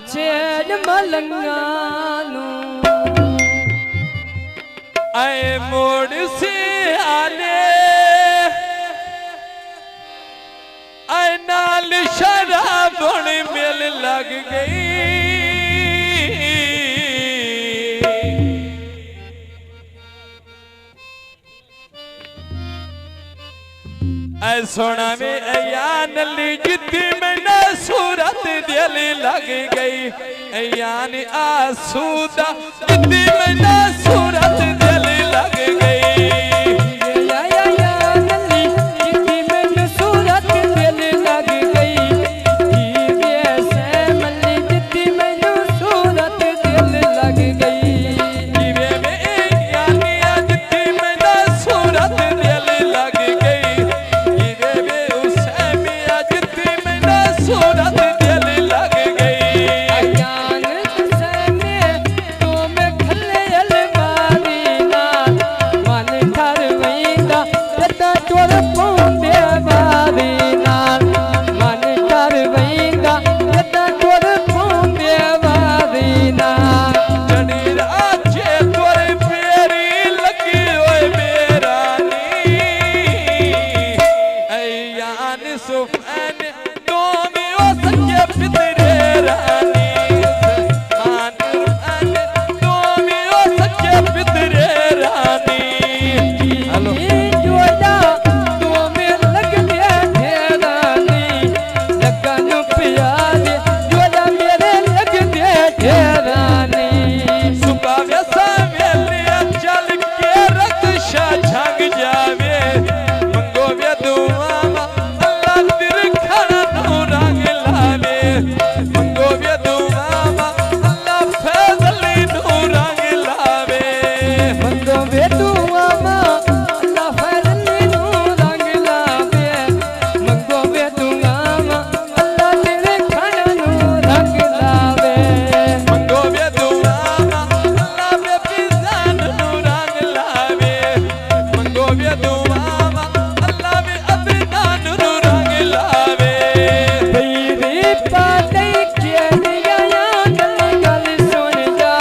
छेड़ मलंगानू आए मोड़ से आले आए नाल शराब मेल लग गई ऐ सोना में या नली जिद्दी में न सूरत दिल लग गई यान आसूदा जिद्दी में न सूरत दिल लग गई नली जिद्दी में न सूरत दिल लग गई से मली जिद्दी में न सूरत दिल लग गई जीवे में यान जिद्दी में न सूरत दिल लग गई सूरत दिल लग गई अज्ञान से में तो मैं खले अलमारी ना मन ठर वैंदा जदा तोर पौंदे बारी ना मन ठर वैंदा जदा तोर पौंदे बारी ना जड़ी राजे तोरे फेरी लगी ओए बेरानी अयान सुफान पितरे रानी मान तुम ओ सच्चे पितरे रानी हेलो जोड़ा तुम्हें लग गया ठेरानी लगन प्यारे जोड़ा मेरे लग गया ठेरानी सुबह में सवेरे चल के रक्षा झंग जावे मंगो वे दुआ अल्लाह तेरे खाना नो रंग लावे मंगो वे दुआ अल्लाह फैजली नो रंग लावे मंगो वे दुआ अल्लाह फैजली नो रंग लावे मंगो वे दुआ अल्लाह तेरे खाना नो रंग लावे मंगो वे दुआ अल्लाह बे पिजान नो रंग लावे मंगो वे दुआ अल्लाह बे अदनान नो रंग लावे तेरी बातें केलिया गल सुन जा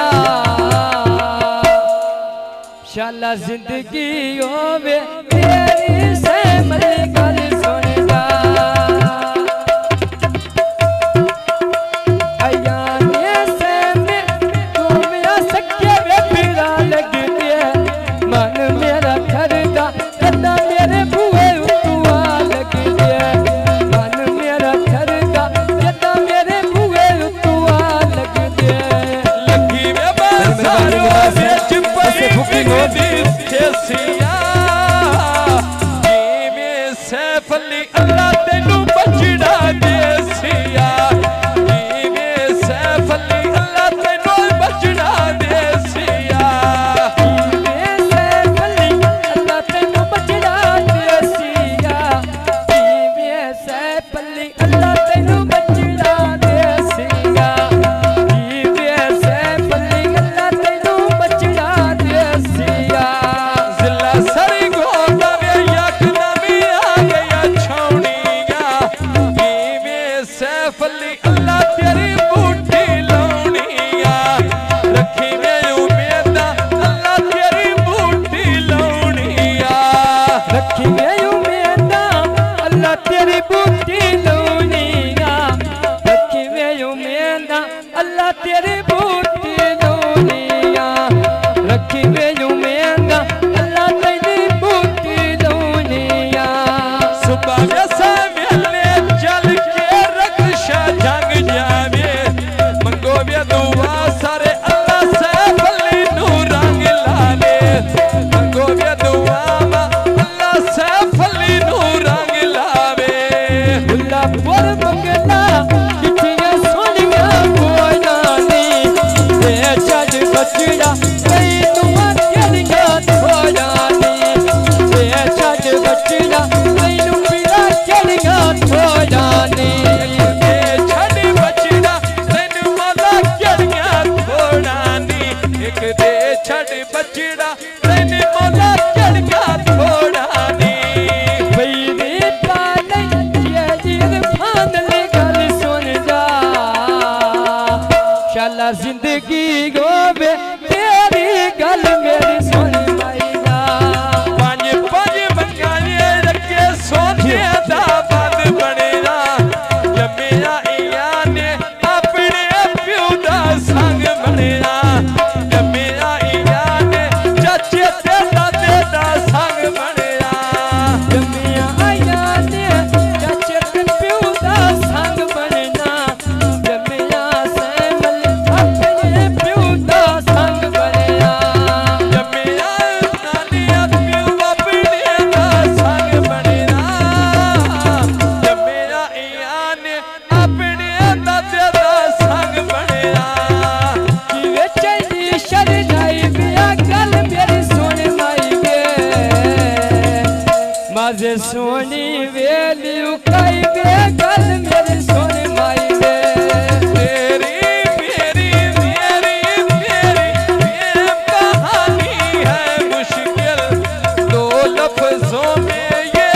शाला जिंदगी होवे तेरी से मरे गल सुन जा अयाने से में तुम आ सके वे पीड़ा लगती है मन मेरा खरदा कदा मेरे बुए उतुआ लगती है मन मेरा खरदा कदा मेरे बुए उतुआ लगती है लगी वे बासारो बेच पई देसिया जीवे सैफली अल्लाह तेनू बचड़ा देसिया जीवे सैफली अल्लाह तेनू बचड़ा देसिया जीवे सैफली अल्लाह तेनू बचड़ा देसिया जीवे सैफली अल्लाह तेनू बचड़ा देसिया जीवे सैफली अल्लाह तेनू बचड़ा देसिया जिला सरी गोदा वे यक नबी आ गया छौनिया जीवे सैफली अल्लाह तेरी बूटी लौनिया रखी वे उम्मीदा अल्लाह तेरी बूटी लौनिया रखी गई उम्मीदा अल्लाह तेरी बूटी लौनिया रखी गई उम्मीदा अल्लाह तेरी बूटी लौनिया रखी गई उम्मीदा अल्लाह तेरी बूटी लौनिया सुबह में सवेरे चल के रक्षा जंग जावे मंगो वे दुआ सारे अल्लाह सैफली नू रंग लाले मंगो वे दुआ अल्लाह सैफली नू रंग लावे गुलाब पर मंगला कितने सोनिया कोई नानी शाला जिंदगी गोवे तेरी गल मेरी सुन माई ना। पंज पंज मंगाए रखे सोने दा बंद बनेना जम्मिया इया ने अपने प्यो दा संग बनेना जम्मिया इया ने चाचे ते दादे दा संग बनेना जम्मिया आया ने चाचे ते प्यो दा संग बनना जम्मिया सैमल अपने प्यो दा संग बनना जम्मिया नानी प्यो अपने दा संग बनेना जम्मिया इया ने अपने दादे दा संग बनेना किवे चली शरदाई बिया गल मेरी सुन माई गे माजे सोनी वेली उकाई गे गल मेरी सुन माई गे तेरी मेरी प्रेम कहानी है मुश्किल दो लफ्जों में ये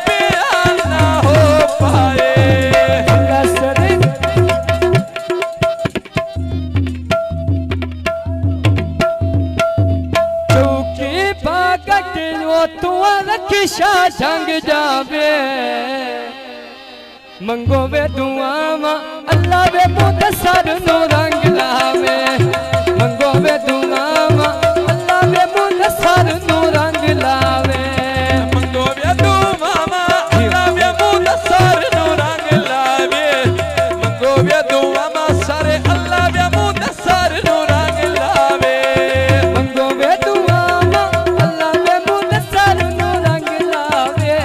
बयान ना हो पाए लसर चौकी बागट वो तू रखिशा जंग जावे मंगो वे दुआवा अल्लाह वे मुदसर नो रंग लावे मंगो वे दुआवा अल्लाह वे मुदसर नो रंग लावे मंगो वे तू मामा अल्लाह वे मुदसर नो रंग लावे मंगो वे तू मामा सारे अल्लाह वे मुदसर नो रंग लावे मंगो वे दुआवा अल्लाह वे मुदसर नो रंग लावे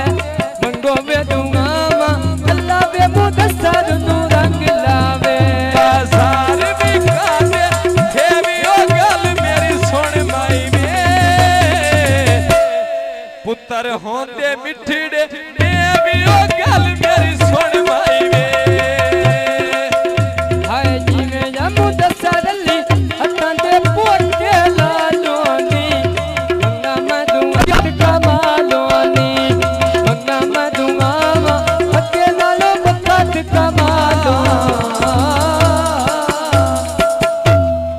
मंगो वे दुआवा अल्लाह वे मुदसर नो रंग लावे बाजार भी खाते थे भी ओ गल मेरी सुन माई में पुत्र होंदे मिठड़े ने भी ओ गल मेरी सुन